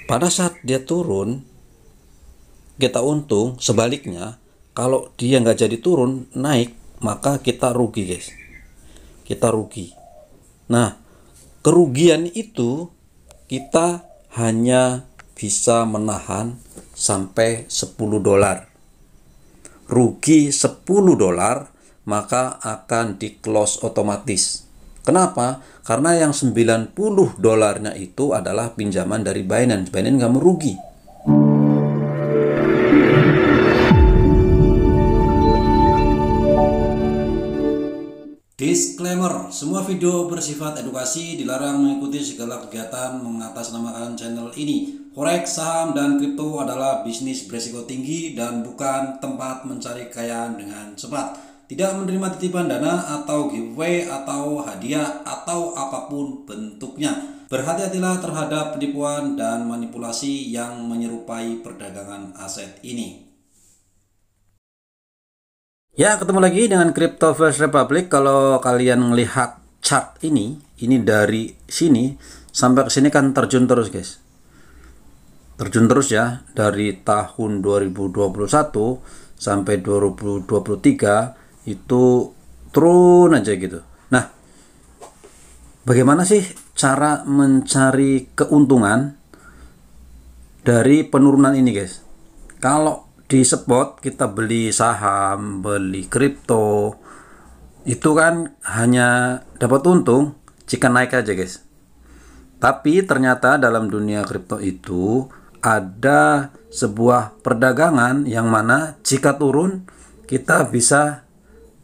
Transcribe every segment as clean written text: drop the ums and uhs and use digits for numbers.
pada saat dia turun kita untung. Sebaliknya kalau dia nggak jadi turun naik, maka kita rugi guys, kita rugi. Nah, kerugian itu kita hanya bisa menahan sampai $10. Rugi $10 maka akan di close otomatis. Kenapa? Karena yang $90-nya itu adalah pinjaman dari Binance. Binance nggak merugi. Disclaimer, semua video bersifat edukasi, dilarang mengikuti segala kegiatan mengatasnamakan channel ini. Forex, saham, dan kripto adalah bisnis beresiko tinggi dan bukan tempat mencari kekayaan dengan cepat. Tidak menerima titipan dana atau giveaway atau hadiah atau apapun bentuknya. Berhati-hatilah terhadap penipuan dan manipulasi yang menyerupai perdagangan aset ini. Ya, ketemu lagi dengan Crypto First Republic. Kalau kalian melihat chart ini dari sini sampai ke sini kan terjun terus, guys. Terjun terus ya, dari tahun 2021 sampai 2023 itu turun aja gitu. Nah, bagaimana sih cara mencari keuntungan dari penurunan ini, guys? Kalau di spot kita beli saham, beli kripto, itu kan hanya dapat untung jika naik aja, guys. Tapi ternyata dalam dunia kripto itu ada sebuah perdagangan yang mana jika turun kita bisa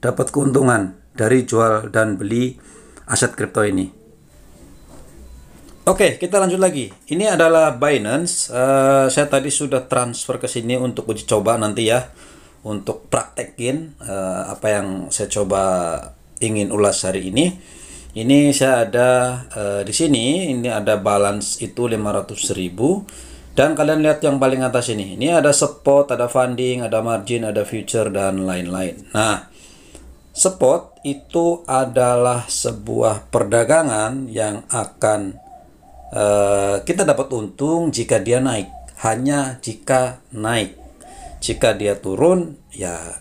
dapat keuntungan dari jual dan beli aset kripto ini. Oke, kita lanjut lagi. Ini adalah Binance. Saya tadi sudah transfer ke sini untuk uji coba nanti ya, untuk praktekin apa yang saya coba ingin ulas hari ini. Ini saya ada di sini. Ini ada balance itu 500.000. Dan kalian lihat yang paling atas ini. Ini ada spot, ada funding, ada margin, ada future dan lain-lain. Nah, spot itu adalah sebuah perdagangan yang akan kita dapat untung jika dia naik, hanya jika naik. Jika dia turun ya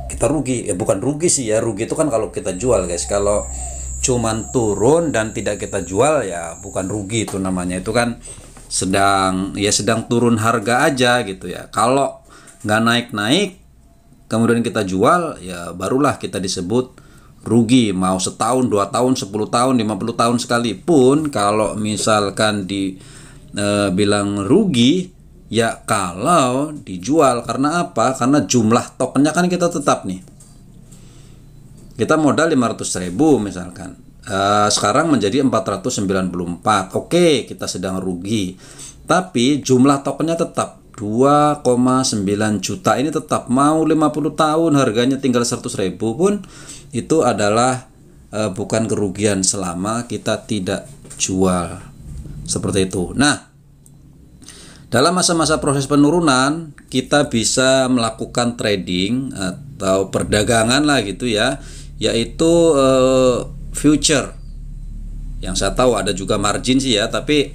kita rugi. Ya bukan rugi sih ya, rugi itu kan kalau kita jual, guys. Kalau cuman turun dan tidak kita jual ya bukan rugi, itu namanya. Itu kan sedang turun harga aja gitu ya. Kalau nggak naik-naik kemudian kita jual ya barulah kita disebut rugi. Mau setahun, 2 tahun, 10 tahun, 50 tahun sekalipun, kalau misalkan bilang rugi ya kalau dijual. Karena apa? Karena jumlah tokennya kan kita tetap nih, kita modal 500.000 misalkan, sekarang menjadi 494. Oke, kita sedang rugi, tapi jumlah tokennya tetap 2,9 juta. Ini tetap mau 50 tahun harganya tinggal 100.000 pun itu adalah bukan kerugian selama kita tidak jual. Seperti itu. Nah, dalam masa-masa proses penurunan kita bisa melakukan trading atau perdagangan lah gitu ya, yaitu future. Yang saya tahu ada juga margin sih ya, tapi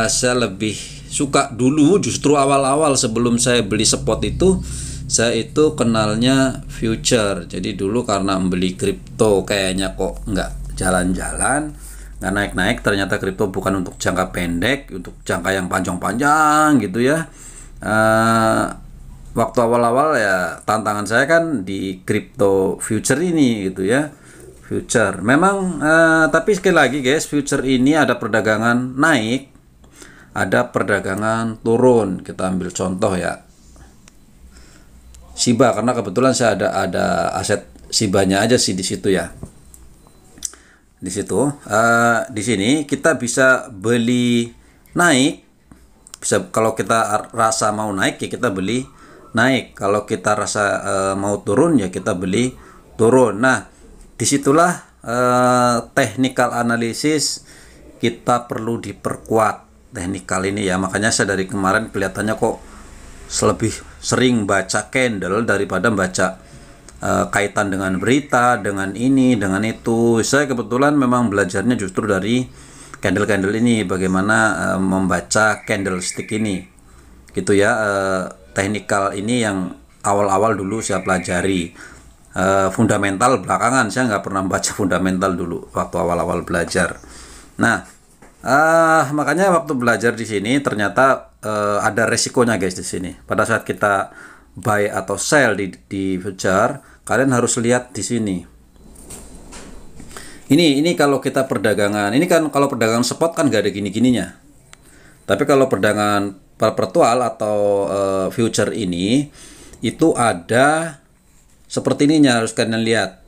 saya lebih suka dulu justru awal-awal sebelum saya beli spot itu, saya itu kenalnya future. Jadi dulu karena membeli kripto kayaknya kok nggak jalan-jalan, nggak naik-naik. Ternyata kripto bukan untuk jangka pendek, untuk jangka yang panjang-panjang gitu ya. Waktu awal-awal ya tantangan saya kan di kripto future ini gitu ya. Future memang tapi sekali lagi guys, future ini ada perdagangan naik, ada perdagangan turun. Kita ambil contoh ya, Shiba, karena kebetulan saya ada aset Shibanya aja sih di situ ya. Di situ di sini kita bisa beli naik, bisa kalau kita rasa mau naik ya kita beli naik, kalau kita rasa mau turun ya kita beli turun. Nah, disitulah technical analysis kita perlu diperkuat teknikal ini ya. Makanya saya dari kemarin kelihatannya kok lebih sering baca candle daripada baca kaitan dengan berita, dengan ini, dengan itu. Saya kebetulan memang belajarnya justru dari candle ini, bagaimana membaca candlestick ini, gitu ya. Teknikal ini yang awal-awal dulu saya pelajari. Fundamental belakangan, saya nggak pernah baca fundamental dulu waktu awal-awal belajar. Nah, makanya waktu belajar di sini ternyata ada resikonya guys di sini. Pada saat kita buy atau sell di future, kalian harus lihat di sini. Ini kalau kita perdagangan, ini kan kalau perdagangan spot kan nggak ada gini-gininya. Tapi kalau perdagangan perpetual atau future ini itu ada seperti ininya, harus kalian lihat.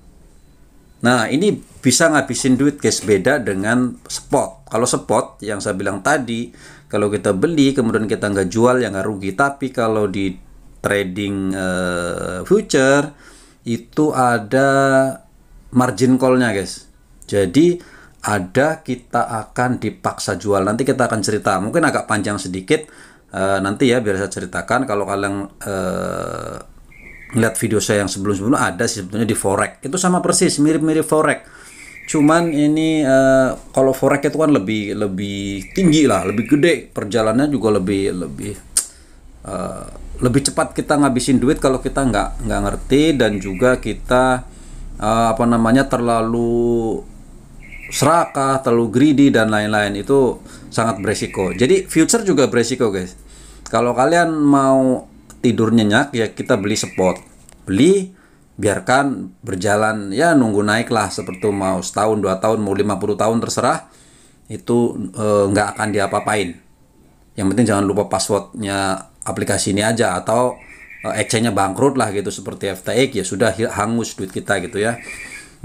Nah, ini bisa ngabisin duit guys, beda dengan spot. Kalau spot yang saya bilang tadi, kalau kita beli kemudian kita nggak jual ya nggak rugi. Tapi kalau di trading future itu ada margin call-nya guys. Jadi ada kita akan dipaksa jual. Nanti kita akan cerita, mungkin agak panjang sedikit nanti ya, biar saya ceritakan. Kalau kalian ngeliat video saya yang sebelum-sebelumnya, ada sih sebetulnya di forex. Itu sama persis, mirip-mirip forex. Cuman ini kalau forex itu kan lebih tinggi lah, lebih gede, perjalanannya juga lebih cepat kita ngabisin duit kalau kita nggak ngerti, dan juga kita terlalu serakah, terlalu greedy dan lain-lain. Itu sangat beresiko. Jadi future juga beresiko guys. Kalau kalian mau tidur nyenyak ya kita beli spot, beli biarkan berjalan ya, nunggu naik lah, seperti mau setahun 2 tahun mau 50 tahun terserah, itu nggak akan diapa-apain. Yang penting jangan lupa passwordnya aplikasi ini aja, atau exchange-nya bangkrut lah gitu seperti FTX, ya sudah hangus duit kita gitu ya.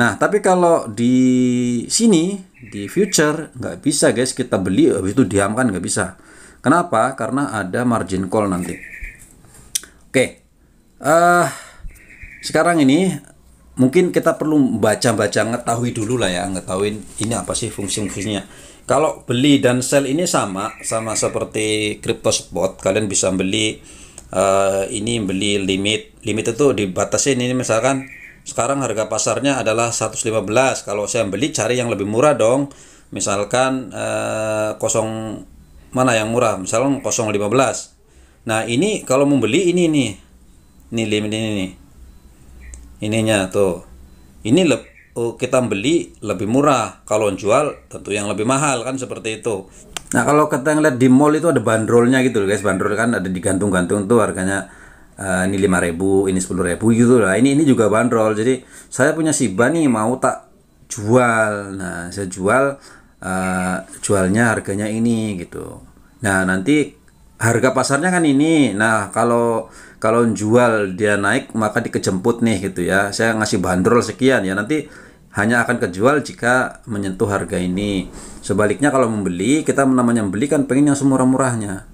Nah, tapi kalau di sini di future nggak bisa guys, kita beli habis itu diamkan, nggak bisa. Kenapa? Karena ada margin call nanti. Oke, sekarang ini mungkin kita perlu baca-baca, ngetahui dulu lah ya, ngetahuin ini apa sih fungsi-fungsinya. Kalau beli dan sell ini sama seperti crypto spot. Kalian bisa beli ini, beli limit itu dibatasin. Ini misalkan sekarang harga pasarnya adalah 115. Kalau saya beli, cari yang lebih murah dong. Misalkan kosong mana yang murah, misalkan 0,15. Nah, ini kalau mau beli ini nih. Ini limit ini nih. Ininya tuh. Ini kita beli lebih murah. Kalau jual tentu yang lebih mahal kan, seperti itu. Nah, kalau kita ngeliat di mall itu ada bandrolnya gitu loh guys. Bandrol kan ada digantung-gantung tuh harganya. Ini 5.000, ini 10.000 gitu lah. Ini juga bandrol. Jadi saya punya Shiba nih, mau tak jual. Nah, saya jual, jualnya harganya ini gitu. Nah, nanti harga pasarnya kan ini. Nah, kalau jual dia naik maka dikejemput nih gitu ya. Saya ngasih bandrol sekian ya, nanti hanya akan kejual jika menyentuh harga ini. Sebaliknya kalau membeli, kita namanya membeli kan pengen yang semurah-murahnya.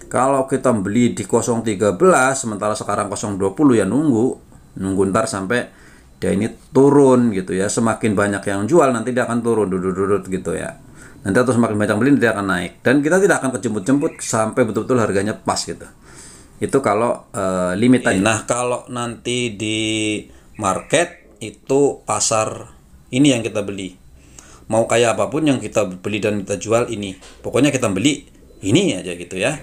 Kalau kita beli di 0,13 sementara sekarang 0,20 ya nunggu ntar sampai dia ini turun gitu ya. Semakin banyak yang jual nanti dia akan turun dudut gitu ya. Nanti atau semakin banyak beli dia akan naik, dan kita tidak akan kejemput-jemput sampai betul-betul harganya pas gitu. Itu kalau limit aja. Nah, kalau nanti di market itu pasar ini yang kita beli. Mau kayak apapun yang kita beli dan kita jual ini. Pokoknya kita beli ini aja gitu ya.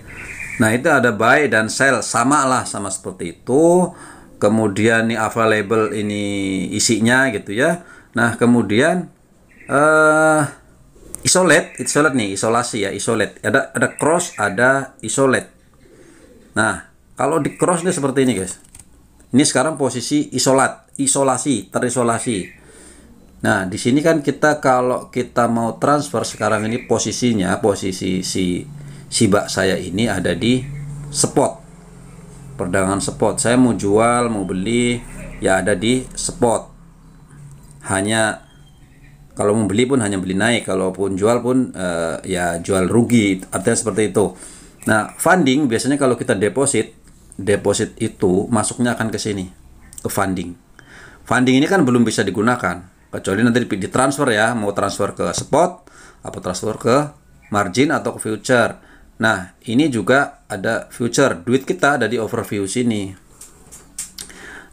Nah, itu ada buy dan sell, sama seperti itu. Kemudian nih available ini isinya gitu ya. Nah, kemudian isolate nih, isolasi ya, isolate. Ada cross, ada isolate. Nah, kalau di cross nih seperti ini guys. Ini sekarang posisi isolasi, terisolasi. Nah, di sini kan kalau kita mau transfer sekarang ini posisinya, posisi si Shiba saya ini ada di spot. Perdagangan spot. Saya mau jual, mau beli, ya ada di spot. Hanya kalau mau beli pun hanya beli naik, kalaupun jual pun ya jual rugi. Artinya seperti itu. Nah, funding biasanya kalau kita deposit itu masuknya akan ke sini, ke funding. Funding ini kan belum bisa digunakan kecuali nanti ditransfer ya, mau transfer ke spot atau transfer ke margin atau ke future. Nah, ini juga ada future, duit kita ada di overview sini.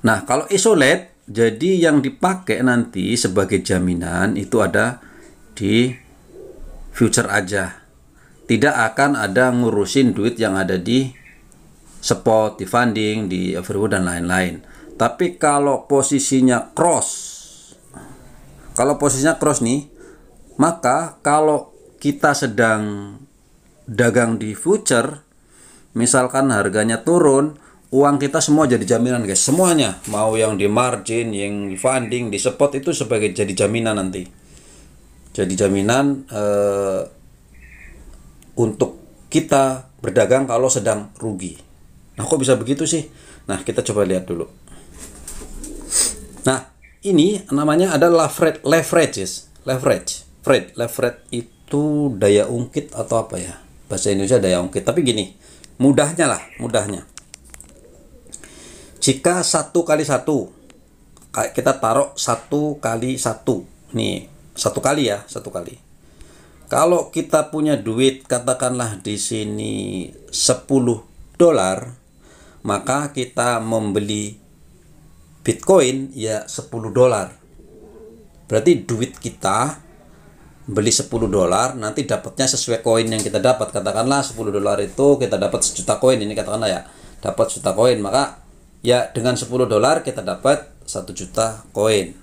Nah, kalau isolate, jadi yang dipakai nanti sebagai jaminan itu ada di future aja. Tidak akan ada ngurusin duit yang ada di spot, di funding, di overbought dan lain-lain. Tapi kalau posisinya cross nih, maka kalau kita sedang dagang di future, misalkan harganya turun, uang kita semua jadi jaminan guys, semuanya, mau yang di margin, yang di funding, di spot, itu sebagai jadi jaminan nanti, jadi jaminan untuk kita berdagang kalau sedang rugi. Nah, kok bisa begitu sih? Nah, kita coba lihat dulu. Nah, ini namanya adalah leverage. Leverage itu daya ungkit atau apa ya? Bahasa Indonesia daya ungkit. Tapi gini, mudahnya. Jika 1x1, kita taruh 1x1. Nih, 1 kali ya, 1 kali. Kalau kita punya duit, katakanlah di sini $10, maka kita membeli Bitcoin ya $10. Berarti duit kita beli $10, nanti dapatnya sesuai koin yang kita dapat. Katakanlah $10 itu kita dapat 1 juta koin, ini katakanlah ya, dapat 1 juta koin, maka ya dengan $10 kita dapat 1 juta koin.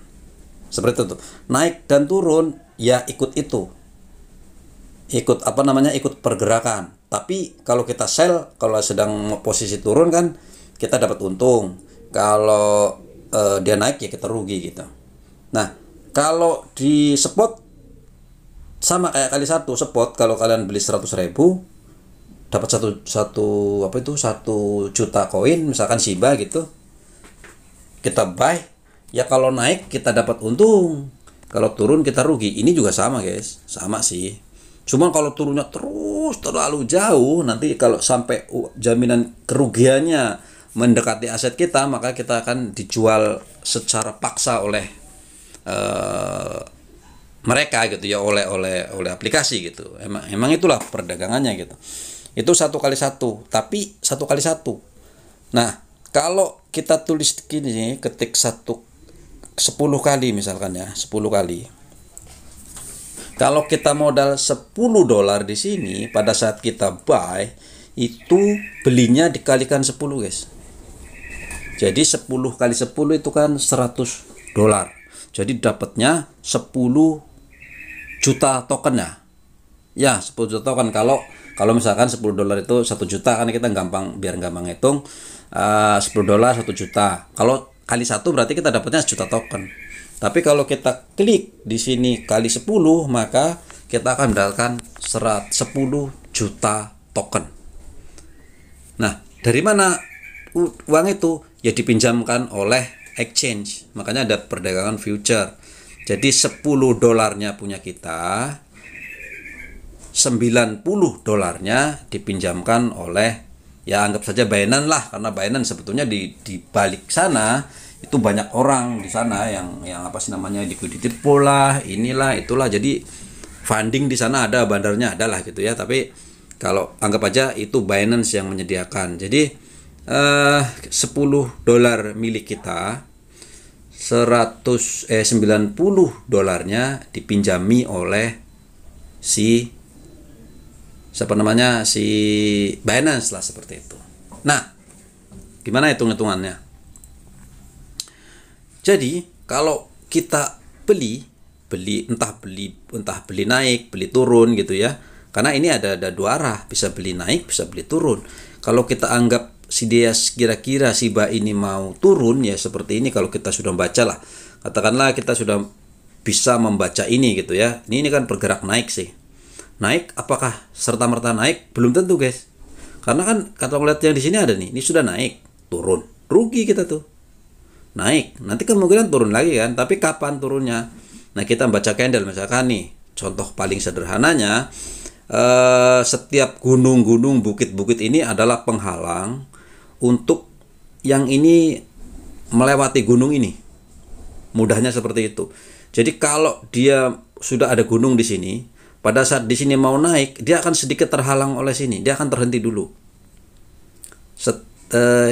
Seperti itu. Naik dan turun ya ikut itu. Ikut pergerakan. Tapi kalau kita sell, kalau sedang posisi turun kan kita dapat untung. Kalau dia naik ya kita rugi gitu. Nah, kalau di spot sama kayak kali 1 spot, kalau kalian beli 100.000 dapat 1 juta koin, misalkan Shiba gitu. Kita buy, ya kalau naik kita dapat untung. Kalau turun kita rugi. Ini juga sama, guys. Sama sih. Cuma kalau turunnya terus terlalu jauh, nanti kalau sampai jaminan kerugiannya mendekati aset kita, maka kita akan dijual secara paksa oleh mereka gitu ya, oleh aplikasi gitu. Emang itulah perdagangannya gitu. Itu 1x1, tapi 1x1. Nah, kalau kita tulis gini, ketik 10 kali misalkan ya, 10 kali. Kalau kita modal $10 di sini, pada saat kita buy, itu belinya dikalikan 10, guys. Jadi 10 kali 10 itu kan $100. Jadi dapatnya 10 juta token ya. Ya, 10 juta token. Kalau misalkan $10 itu 1 juta, kan kita biar gampang hitung, $10 1 juta. Kalau kali 1 berarti kita dapatnya 1 juta token. Tapi kalau kita klik di sini kali 10, maka kita akan mendapatkan 10 juta token. Nah, dari mana uang itu? Ya dipinjamkan oleh exchange. Makanya ada perdagangan future. Jadi $10 punya kita, $90 dipinjamkan oleh, ya anggap saja Binance lah, karena Binance sebetulnya di balik sana itu banyak orang di sana yang liquidity pool lah, inilah itulah. Jadi funding di sana ada, bandarnya ada lah gitu ya. Tapi kalau anggap aja itu Binance yang menyediakan. Jadi $10 milik kita, $90 dipinjami oleh si Binance lah, seperti itu. Nah, gimana hitung-hitungannya? Jadi kalau kita beli entah beli naik, beli turun gitu ya. Karena ini ada 2 arah, bisa beli naik, bisa beli turun. Kalau kita anggap kira-kira Shiba ini mau turun ya seperti ini, kalau kita sudah membaca lah. Katakanlah kita sudah bisa membaca ini gitu ya. Ini kan bergerak naik sih. Naik, apakah serta-merta naik? Belum tentu, guys. Karena kan kalau lihat yang di sini ada nih, ini sudah naik, turun. Rugi kita tuh. Naik, nanti kemungkinan turun lagi kan. Tapi kapan turunnya? Nah, kita baca candle misalkan nih. Contoh paling sederhananya, setiap gunung-gunung, bukit-bukit ini adalah penghalang untuk yang ini melewati gunung ini. Mudahnya seperti itu. Jadi kalau dia sudah ada gunung di sini, pada saat di sini mau naik, dia akan sedikit terhalang oleh sini. Dia akan terhenti dulu.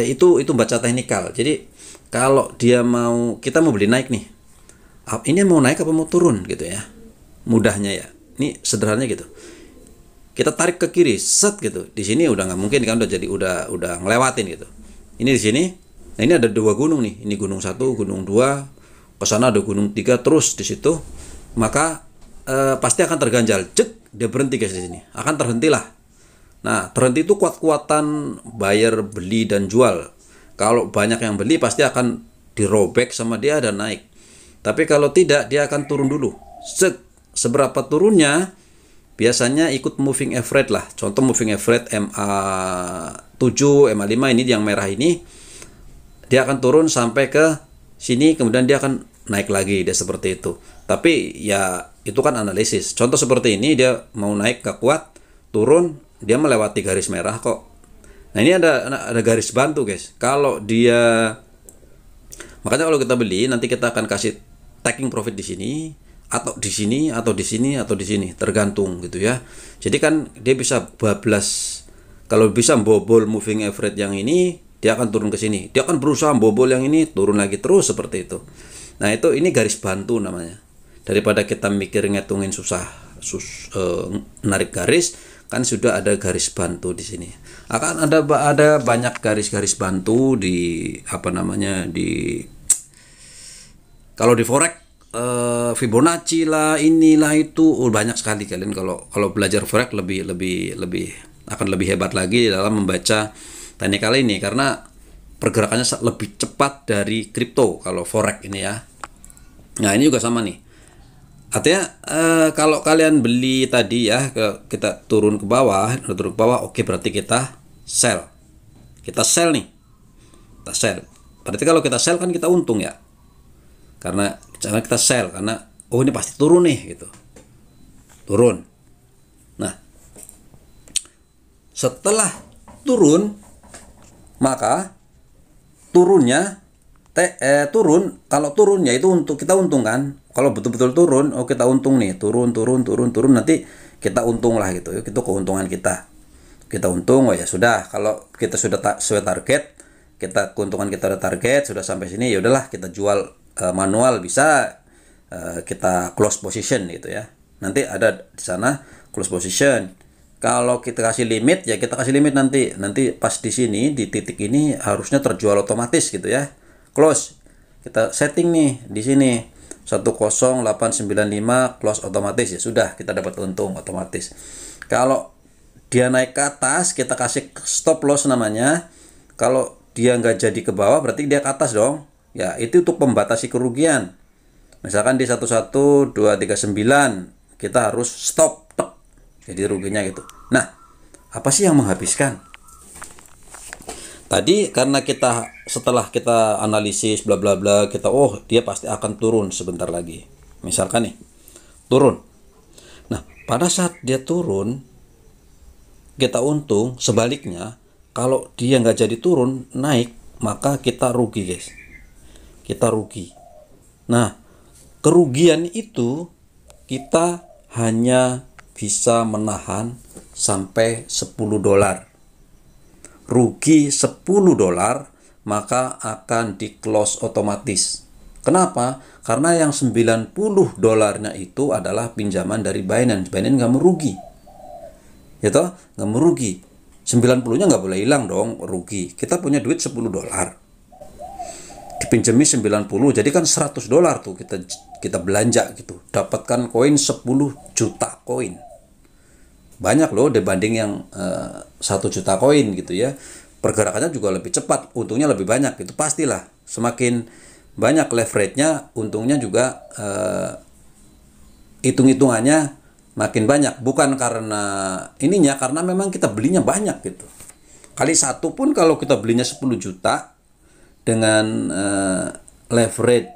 Itu baca teknikal. Jadi kalau kita mau beli naik nih, ini mau naik apa mau turun gitu ya, mudahnya ya. Ini sederhananya gitu. Kita tarik ke kiri, set gitu. Di sini udah nggak mungkin kan, udah jadi udah ngelewatin gitu. Ini di sini. Nah, ini ada dua gunung nih. Ini gunung 1, gunung 2. Ke sana ada gunung 3 terus di situ. Maka pasti akan terganjal. Cek, dia berhenti guys di sini. Akan terhentilah. Nah, terhenti itu kuat-kuatan buyer beli dan jual. Kalau banyak yang beli pasti akan dirobek sama dia dan naik. Tapi kalau tidak, dia akan turun dulu. Seberapa turunnya biasanya ikut moving average lah. Contoh moving average MA7, MA5 ini yang merah ini, dia akan turun sampai ke sini, kemudian dia akan naik lagi, dia seperti itu. Tapi ya itu kan analisis. Contoh seperti ini, dia mau naik gak kuat, turun, dia melewati garis merah kok. Nah, ini ada garis bantu guys. Kalau dia, makanya kalau kita beli nanti kita akan kasih taking profit di sini, atau di sini, atau di sini, atau di sini, tergantung gitu ya. Jadi kan dia bisa bablas. Kalau bisa bobol moving average yang ini, dia akan turun ke sini. Dia akan berusaha bobol yang ini, turun lagi terus seperti itu. Nah, ini garis bantu namanya. Daripada kita mikir ngitungin susah, narik garis, kan sudah ada garis bantu di sini. Akan ada banyak garis-garis bantu di kalau di forex, Fibonacci lah, inilah itu, banyak sekali. Kalian kalau belajar forex lebih akan lebih hebat lagi dalam membaca teknikal ini, karena pergerakannya lebih cepat dari kripto kalau forex ini ya. Nah, ini juga sama nih. Artinya kalau kalian beli tadi ya, kita turun ke bawah, oke, berarti kita sell. Kita sell nih. Kita sell. Berarti kalau kita sell kan kita untung ya. Karena jangan kita sell karena ini pasti turun nih gitu. Turun. Nah, setelah turun, maka turunnya kalau turunnya itu untuk kita untung kan. Kalau betul-betul turun, kita untung nih, turun nanti kita untung lah gitu. Itu keuntungan kita. Kita untung, ya sudah. Kalau kita sudah sesuai target, keuntungan kita udah target, sudah sampai sini, ya udahlah kita jual manual, bisa kita close position gitu ya. Nanti ada di sana close position. Kalau kita kasih limit, ya kita kasih limit nanti pas di sini, di titik ini harusnya terjual otomatis gitu ya. Close. Kita setting nih di sini 10895 close otomatis, ya sudah, kita dapat untung otomatis. Kalau dia naik ke atas, kita kasih stop loss namanya. Kalau dia nggak jadi ke bawah, berarti dia ke atas dong. Ya, itu untuk membatasi kerugian. Misalkan di 11239, kita harus stop, jadi ruginya gitu. Nah, apa sih yang menghabiskan? Tadi karena setelah kita analisis bla bla bla, kita dia pasti akan turun sebentar lagi. Misalkan nih, turun. Nah, pada saat dia turun, kita untung. Sebaliknya, kalau dia nggak jadi turun, naik, maka kita rugi guys. Kita rugi. Nah, kerugian itu kita hanya bisa menahan sampai $10. Rugi $10, maka akan di close otomatis. Kenapa? Karena yang $90 itu adalah pinjaman dari Binance. Binance nggak merugi. Ya toh? Nggak merugi. 90-nya nggak boleh hilang dong, rugi. Kita punya duit $10. Dipinjami 90, jadi kan $100 tuh kita belanja gitu. Dapatkan koin 10 juta koin. Banyak loh dibanding yang 1 juta koin gitu ya. Pergerakannya juga lebih cepat, untungnya lebih banyak, itu pastilah. Semakin banyak leverage-nya, untungnya juga hitung-hitungannya makin banyak. Bukan karena ininya, karena memang kita belinya banyak gitu. Kali satu pun kalau kita belinya 10 juta dengan leverage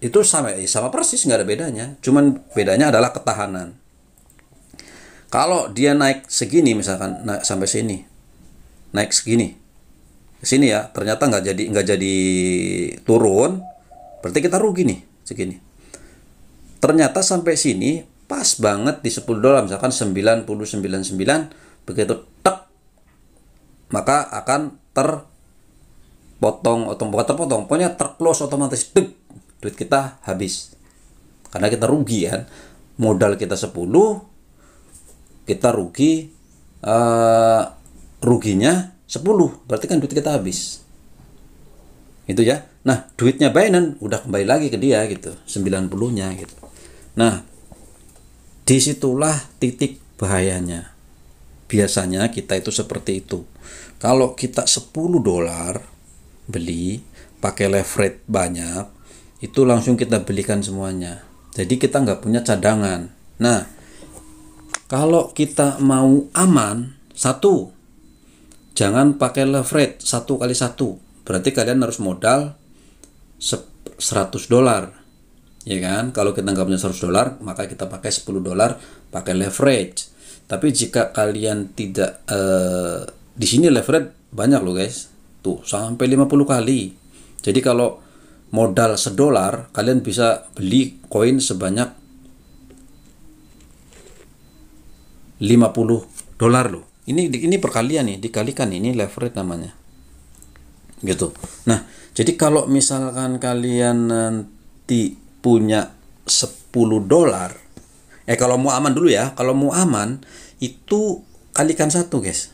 itu sama persis, nggak ada bedanya. Cuman bedanya adalah ketahanan. Kalau dia naik segini, misalkan naik sampai sini, naik segini, ke sini ya, ternyata nggak jadi turun, berarti kita rugi nih segini. Ternyata sampai sini pas banget di $10, misalkan 90,99, begitu tek, maka akan pokoknya terclose otomatis, duit kita habis karena kita rugi kan. modal kita 10, kita ruginya 10, berarti kan duit kita habis. Itu ya. Nah, duitnya Binance udah kembali lagi ke dia gitu, 90-nya gitu. Nah, disitulah titik bahayanya. Biasanya kita itu seperti itu. Kalau kita 10 dolar beli pakai leverage banyak, itu langsung kita belikan semuanya. Jadi kita nggak punya cadangan. Nah, kalau kita mau aman, satu, jangan pakai leverage 1 kali 1. Berarti kalian harus modal 100 dolar. Ya kan? Kalau kita nggak punya 100 dolar, maka kita pakai 10 dolar pakai leverage. Tapi jika kalian tidak di sini leverage banyak loh guys. Tuh, sampai 50 kali. Jadi kalau modal $1, kalian bisa beli koin sebanyak 50 dolar loh. Ini perkalian nih, dikalikan, ini leverage namanya. Gitu. Nah, jadi kalau misalkan kalian nanti punya 10 dolar, kalau mau aman dulu ya, kalau mau aman itu kalikan 1 guys.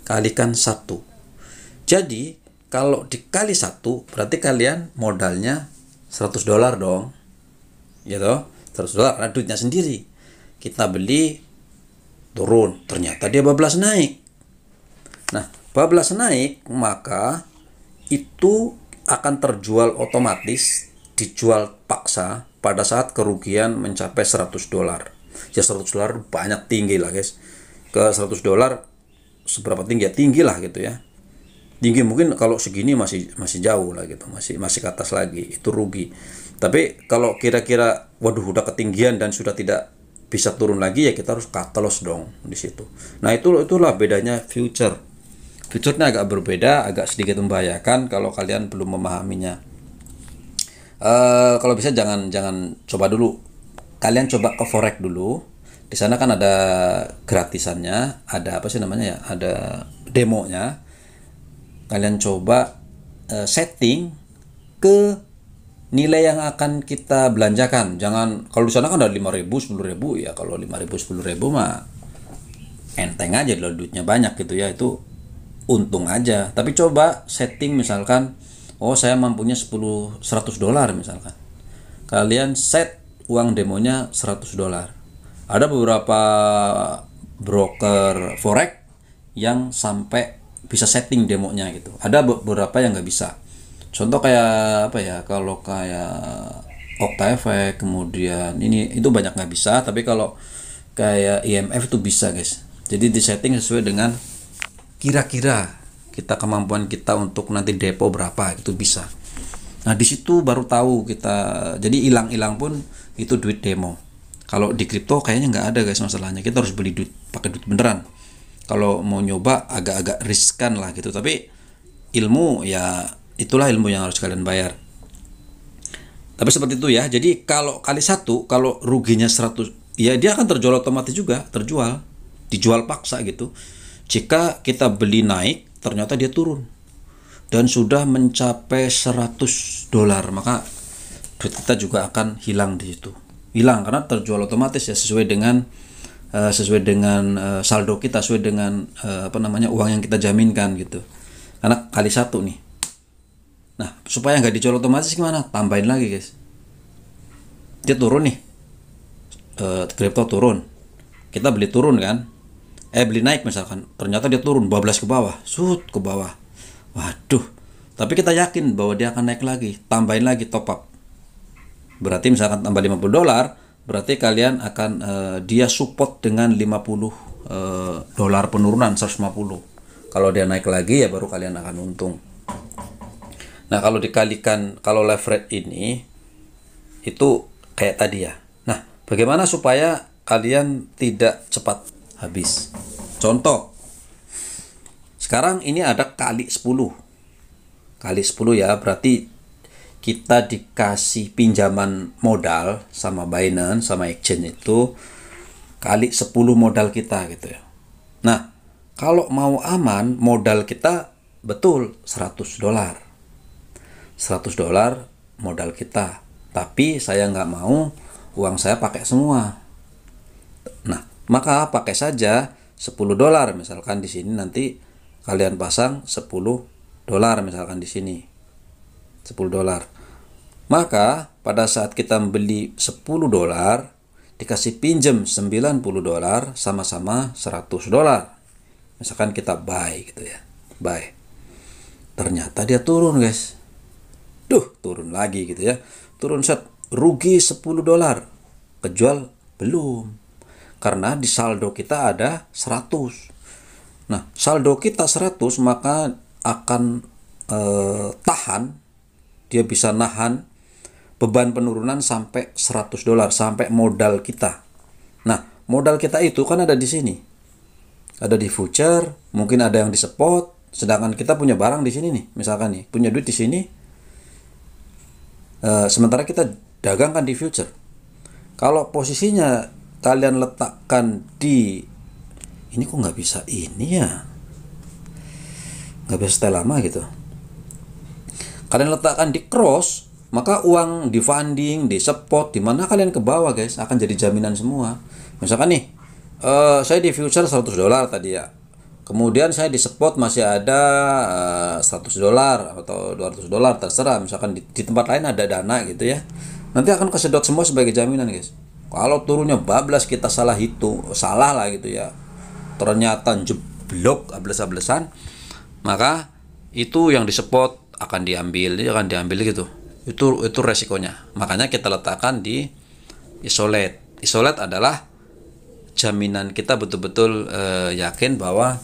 Kalikan 1. Jadi kalau dikali 1 berarti kalian modalnya 100 dolar dong. Gitu. 100 dolar karena duitnya sendiri. Kita beli, turun, ternyata dia bablas naik. Nah, bablas naik, maka itu akan terjual otomatis, dijual paksa pada saat kerugian mencapai 100 dolar. Ya 100 dolar banyak, tinggi lah guys. Ke 100 dolar seberapa tinggi ya? Tinggi lah gitu ya. Tinggi mungkin kalau segini masih jauh lah gitu, masih ke atas lagi, itu rugi. Tapi kalau kira-kira waduh udah ketinggian dan sudah tidak bisa turun lagi, ya kita harus cut loss dong di situ. Nah, itulah bedanya future. Future-nya agak berbeda, agak sedikit membahayakan kalau kalian belum memahaminya. Kalau bisa jangan coba dulu. Kalian coba ke forex dulu. Di sana kan ada gratisannya, ada apa sih namanya ya? Ada demonya. Kalian coba setting ke nilai yang akan kita belanjakan. Jangan, kalau di sana kan ada 5.000, 10.000 ya. Kalau 5.000, 10.000 mah enteng aja loh, duitnya banyak gitu ya. Itu untung aja. Tapi coba setting misalkan, saya mampunya 100 dolar misalkan. Kalian set uang demonya 100 dolar. Ada beberapa broker forex yang sampai bisa setting demonya gitu. Ada beberapa yang nggak bisa. Contoh kayak apa ya? Kalau kayak OctaFX, kemudian itu banyak nggak bisa. Tapi kalau kayak IMF itu bisa guys. Jadi di setting sesuai dengan kira-kira kemampuan kita untuk nanti depo berapa, itu bisa. Nah, di situ baru tahu kita. Jadi hilang-hilang pun itu duit demo. Kalau di kripto kayaknya nggak ada guys masalahnya. Kita harus beli duit, pakai duit beneran. Kalau mau nyoba agak-agak riskan lah gitu. Tapi ilmu ya itulah ilmu yang harus kalian bayar. Tapi seperti itu ya. Jadi kalau kali 1, kalau ruginya 100, ya dia akan terjual otomatis juga, dijual paksa gitu. Jika kita beli naik, ternyata dia turun dan sudah mencapai 100 dolar, maka duit kita juga akan hilang di situ. Hilang karena terjual otomatis ya, sesuai dengan saldo kita, sesuai dengan uang yang kita jaminkan gitu. Karena kali 1 nih. Nah, supaya nggak dijual otomatis gimana? Tambahin lagi guys. Dia turun nih, kripto turun, kita beli turun kan, beli naik misalkan, ternyata dia turun, bablas ke bawah, ke bawah. Waduh, tapi kita yakin bahwa dia akan naik lagi, tambahin lagi top up. Berarti misalkan tambah 50 dolar, berarti kalian akan dia support dengan 50 dolar penurunan 150. Kalau dia naik lagi ya baru kalian akan untung. Nah, kalau dikalikan, kalau leverage ini itu kayak tadi ya. Nah, bagaimana supaya kalian tidak cepat habis? Contoh, sekarang ini ada kali 10. Kali 10 ya, berarti kita dikasih pinjaman modal sama Binance, sama exchange itu kali 10 modal kita gitu ya. Nah, kalau mau aman, modal kita betul 100 dolar. 100 dolar modal kita. Tapi saya nggak mau uang saya pakai semua. Nah, maka pakai saja $10 misalkan di sini, nanti kalian pasang $10 misalkan di sini. $10. Maka pada saat kita membeli $10 dikasih pinjam $90, sama-sama $100. Misalkan kita buy gitu ya. Buy. Ternyata dia turun, guys. Turun lagi gitu ya. Turun set, rugi $10. Kejual belum. Karena di saldo kita ada 100. Nah, saldo kita 100, maka akan tahan, dia bisa nahan beban penurunan sampai $100, sampai modal kita. Nah, modal kita itu kan ada di sini. Ada di future, mungkin ada yang di spot, sedangkan kita punya barang di sini nih, misalkan nih, punya duit di sini. Sementara kita dagangkan di future. Kalau posisinya kalian letakkan di ini, kok nggak bisa ini ya, nggak bisa stay lama gitu. Kalian letakkan di cross, maka uang di funding, di spot, di mana kalian ke bawah, guys, akan jadi jaminan semua. Misalkan nih, saya di future $100 tadi ya. Kemudian saya di spot masih ada $100 atau $200, terserah. Misalkan di tempat lain ada dana gitu ya. Nanti akan kesedot semua sebagai jaminan, guys. Kalau turunnya bablas, kita salah hitung, salah lah gitu ya. Ternyata jeblok ables-ablesan, maka itu yang di spot akan diambil gitu. Itu resikonya. Makanya kita letakkan di isolate. Isolate adalah jaminan kita betul-betul yakin bahwa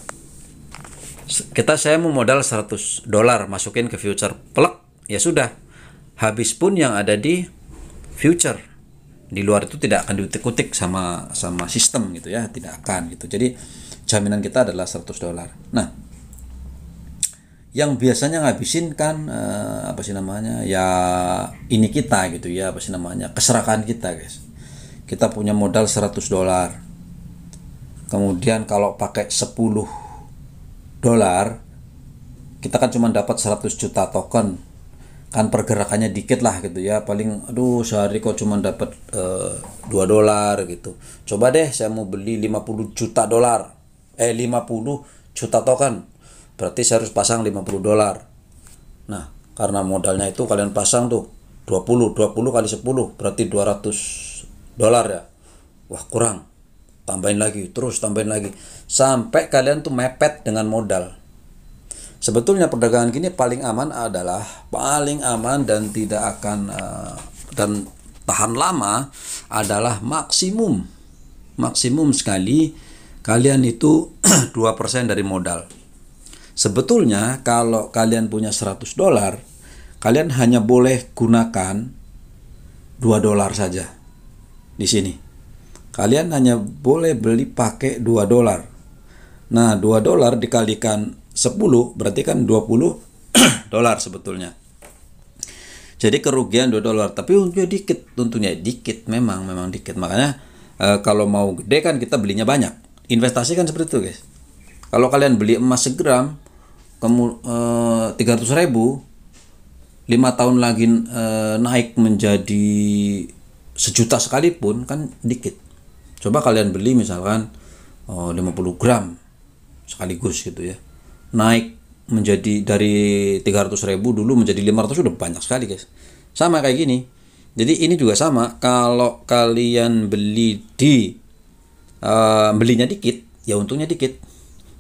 saya mau modal $100 masukin ke future, plek, ya sudah, habis pun yang ada di future. Di luar itu tidak akan diutik-utik sama sistem gitu ya, tidak akan gitu. Jadi jaminan kita adalah $100. Nah, yang biasanya ngabisin kan ya ini kita gitu ya, keserakahan kita, guys. Kita punya modal $100. Kemudian kalau pakai $10, kita kan cuma dapat 100 juta token. Kan pergerakannya dikit lah gitu ya, paling sehari kok cuma dapat $2 gitu. Coba deh saya mau beli 50 juta token, berarti saya harus pasang $50. Nah, karena modalnya itu kalian pasang tuh 20 kali 10 berarti $200 ya. Wah, kurang, tambahin lagi, terus tambahin lagi, sampai kalian tuh mepet dengan modal. Sebetulnya perdagangan gini paling aman dan tidak akan dan tahan lama adalah maksimum sekali kalian itu 2% dari modal. Sebetulnya kalau kalian punya $100, kalian hanya boleh gunakan $2 saja. Di sini kalian hanya boleh beli pakai $2. Nah, $2 dikalikan 10 berarti kan $20 sebetulnya. Jadi kerugian $2, tapi tentunya dikit, memang dikit. Makanya kalau mau gede kan kita belinya banyak. Investasi kan seperti itu, guys. Kalau kalian beli emas segram 300.000, 5 tahun lagi naik menjadi 1 juta sekalipun kan dikit. Coba kalian beli misalkan 50 gram sekaligus gitu ya, naik menjadi dari 300.000 dulu menjadi 500, udah banyak sekali, guys. Sama kayak gini. Jadi ini juga sama, kalau kalian beli belinya dikit ya untungnya dikit,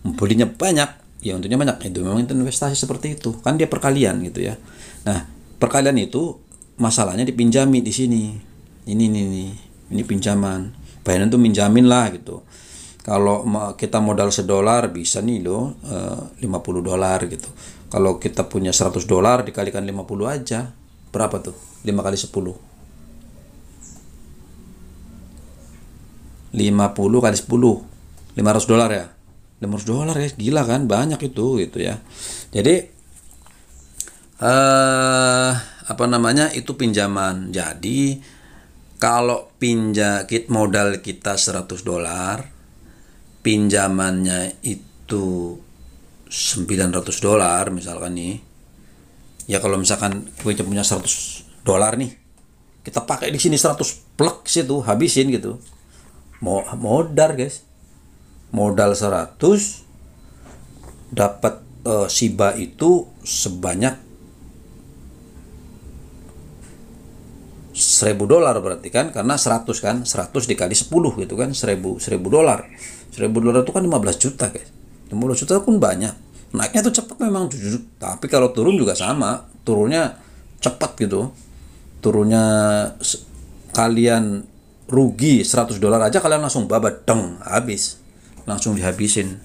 belinya banyak ya untungnya banyak. Itu memang investasi seperti itu kan, dia perkalian gitu ya. Nah, perkalian itu masalahnya dipinjami di sini. Ini pinjaman. Binance tuh minjamin lah gitu. Kalau kita modal $1 bisa nih loh $50 gitu. Kalau kita punya $100 dikalikan 50 aja, berapa tuh? 5 kali 10. 50 kali 10. $500 ya. $500 ya, gila kan, banyak itu gitu ya. Jadi itu pinjaman. Jadi kalau modal kita $100, pinjamannya itu $900 misalkan nih. Ya kalau misalkan gue punya $100 nih, kita pakai di sini 100 plek situ habisin gitu. Modal guys, modal 100 dapat Shiba itu sebanyak $1.000 berarti kan, karena 100 kan, 100 dikali 10 gitu kan, $1.000 $1.000 itu kan 15 juta guys. 15 juta pun banyak. Naiknya tuh cepat memang, tapi kalau turun juga sama, turunnya cepat gitu. Turunnya kalian rugi $100 aja kalian langsung babat deng, habis. Langsung dihabisin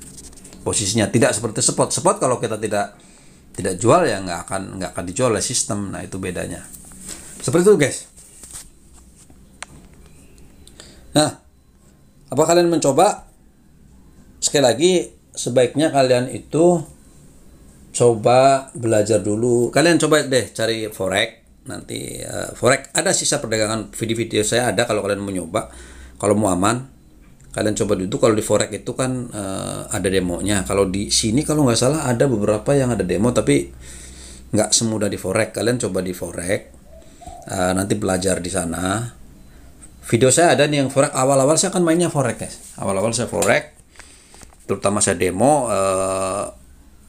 posisinya. Tidak seperti spot. Spot kalau kita tidak jual ya nggak akan dijual oleh sistem. Nah, itu bedanya. Seperti itu guys. Nah, apa kalian mencoba? Sekali lagi, sebaiknya kalian itu coba belajar dulu. Kalian coba deh cari forex. Nanti forex ada sisa perdagangan, video-video saya ada kalau kalian mau nyoba. Kalau mau aman, kalian coba dulu. Kalau di forex itu kan ada demonya. Kalau di sini kalau nggak salah ada beberapa yang ada demo, tapi nggak semudah di forex. Kalian coba di forex, nanti belajar di sana. Video saya ada nih yang forex. Awal-awal saya kan mainnya forex guys. Awal-awal saya forex, terutama saya demo.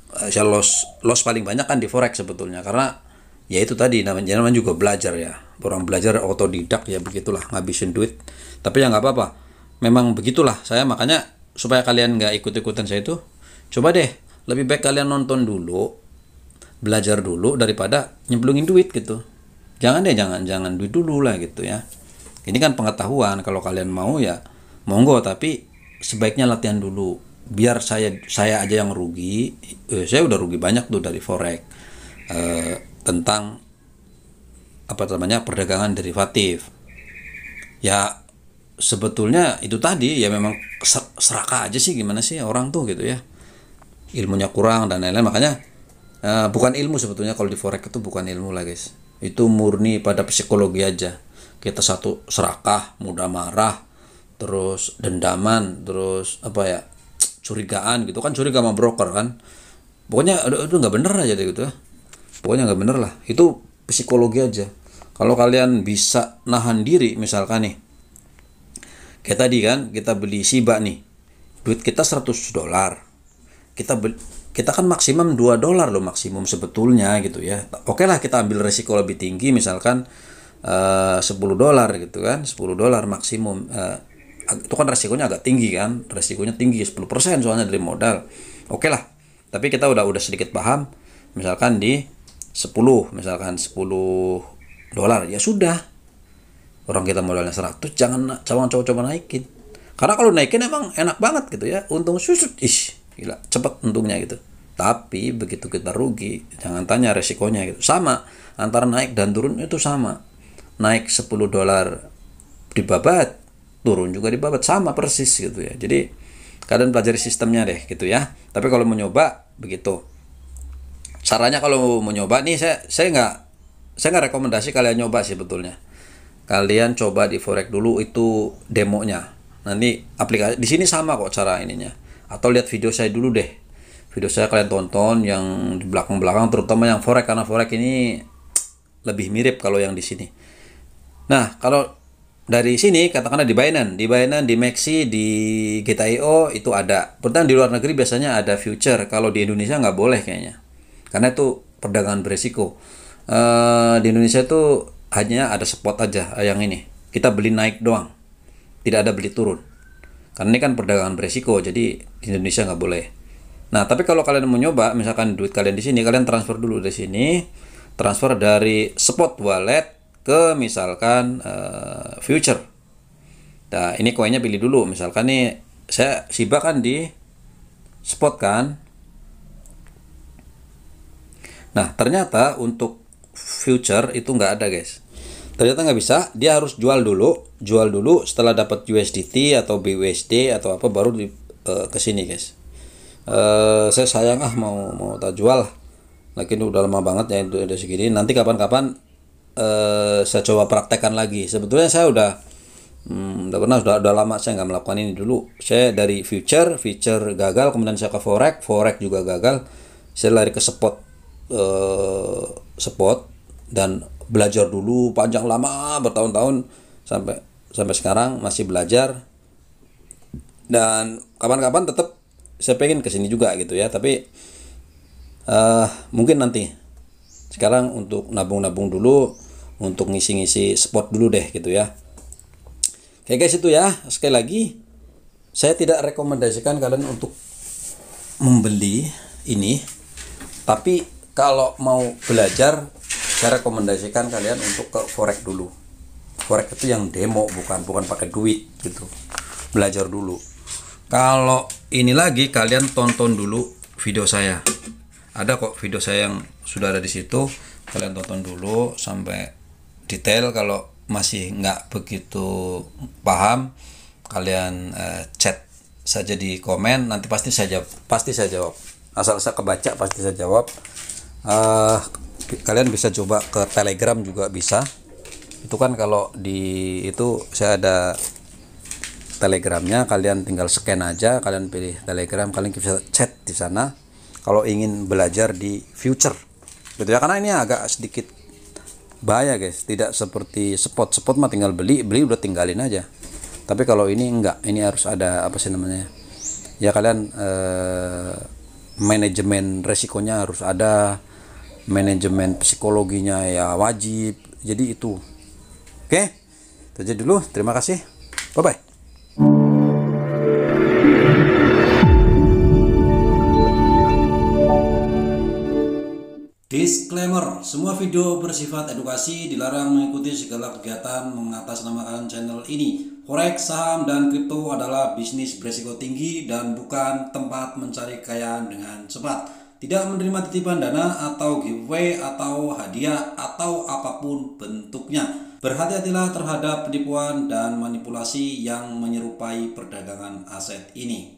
Saya loss paling banyak kan di forex sebetulnya, karena ya itu tadi namanya juga belajar ya. Orang belajar otodidak ya, begitulah, ngabisin duit. Tapi ya nggak apa-apa. Memang begitulah saya, makanya supaya kalian nggak ikut-ikutan saya itu, coba deh lebih baik kalian nonton dulu, belajar dulu daripada nyemplungin duit gitu. Jangan duit dulu lah gitu ya. Ini kan pengetahuan, kalau kalian mau ya monggo, tapi sebaiknya latihan dulu. Biar saya aja yang rugi. Saya udah rugi banyak tuh dari forex, tentang apa namanya, perdagangan derivatif. Ya sebetulnya itu tadi ya memang serakah aja sih, gimana sih orang tuh gitu ya, ilmunya kurang dan lain-lain. Makanya bukan ilmu sebetulnya kalau di forex itu, bukan ilmu lah guys, itu murni pada psikologi aja. Kita satu serakah, mudah marah, terus dendaman, terus apa ya, curigaan gitu kan, curiga sama broker kan, pokoknya itu nggak bener aja deh gitu ya, pokoknya nggak bener lah, itu psikologi aja. Kalau kalian bisa nahan diri, misalkan nih kayak tadi kan, kita beli Shiba nih, duit kita $100, kita kan maksimum $2 loh, maksimum sebetulnya gitu ya. Oke lah, kita ambil resiko lebih tinggi, misalkan $10 gitu kan, $10 maksimum. Itu kan resikonya agak tinggi kan, resikonya tinggi 10% soalnya dari modal. Oke lah, tapi kita udah sedikit paham, misalkan di 10, misalkan $10, ya sudah, orang kita modalnya 100, jangan coba-coba naikin, karena kalau naikin emang enak banget gitu ya, untung susut, gila cepet untungnya gitu. Tapi begitu kita rugi, jangan tanya resikonya gitu. Sama antara naik dan turun itu sama. Naik $10 dibabat, turun juga dibabat, sama persis gitu ya. Jadi kalian pelajari sistemnya deh gitu ya. Tapi kalau mau nyoba begitu caranya. Kalau mau nyoba nih, saya nggak rekomendasi kalian nyoba sih sebetulnya. Kalian coba di forex dulu, itu demonya. Nanti aplikasi di sini sama kok cara ininya. Atau lihat video saya dulu deh. Video saya kalian tonton yang di belakang-belakang, terutama yang forex, karena forex ini lebih mirip kalau yang di sini. Nah, kalau dari sini katakanlah di Binance, di Maxi, di Gate.io itu ada. Pertama di luar negeri biasanya ada future. Kalau di Indonesia nggak boleh kayaknya, karena itu perdagangan beresiko. Di Indonesia itu hanya ada spot aja, yang ini kita beli naik doang, tidak ada beli turun. Karena ini kan perdagangan beresiko, jadi di Indonesia nggak boleh. Nah, tapi kalau kalian mau nyoba, misalkan duit kalian di sini, kalian transfer dulu dari sini, transfer dari spot wallet ke misalkan future. Nah, ini koinnya pilih dulu. Misalkan nih saya Shiba kan di spot kan. Nah, ternyata untuk future itu nggak ada guys. Ternyata nggak bisa. Dia harus jual dulu. Setelah dapat USDT atau BUSD atau apa, baru ke sini guys. Saya sayang mau tak jual. Lagi udah lama banget ya, itu udah segini. Nanti kapan-kapan saya coba praktekkan lagi. Sebetulnya saya udah lama saya nggak melakukan ini. Dulu saya dari future gagal, kemudian saya ke forex juga gagal. Saya lari ke spot dan belajar dulu panjang lama, bertahun-tahun, sampai sampai sekarang masih belajar, dan kapan-kapan tetap saya pengen kesini juga gitu ya, tapi mungkin nanti. Sekarang untuk nabung-nabung dulu, untuk ngisi-ngisi spot dulu deh gitu ya. Oke guys, itu ya, sekali lagi saya tidak rekomendasikan kalian untuk membeli ini, tapi kalau mau belajar saya rekomendasikan kalian untuk ke forex dulu. Forex itu yang demo, bukan pakai duit gitu. Belajar dulu. Kalau ini lagi, kalian tonton dulu video saya. Ada kok video saya yang sudah ada di situ. Kalian tonton dulu sampai detail. Kalau masih nggak begitu paham, kalian chat saja di komen. Nanti pasti saya jawab. Asal saya kebaca pasti saya jawab. Kalian bisa coba ke Telegram juga bisa. Itu kan kalau di itu saya ada Telegramnya, kalian tinggal scan aja, kalian pilih Telegram, kalian bisa chat di sana kalau ingin belajar di future gitu ya. Karena ini agak sedikit bahaya guys, tidak seperti spot mah tinggal beli udah tinggalin aja. Tapi kalau ini enggak, ini harus ada apa sih namanya ya, kalian manajemen resikonya harus ada, manajemen psikologinya ya wajib. Jadi itu oke, itu aja dulu, terima kasih, bye bye. Disclaimer, semua video bersifat edukasi, dilarang mengikuti segala kegiatan mengatasnamakan channel ini. Forex, saham, dan kripto adalah bisnis beresiko tinggi dan bukan tempat mencari kekayaan dengan cepat. Tidak menerima titipan dana atau giveaway atau hadiah atau apapun bentuknya. Berhati-hatilah terhadap penipuan dan manipulasi yang menyerupai perdagangan aset ini.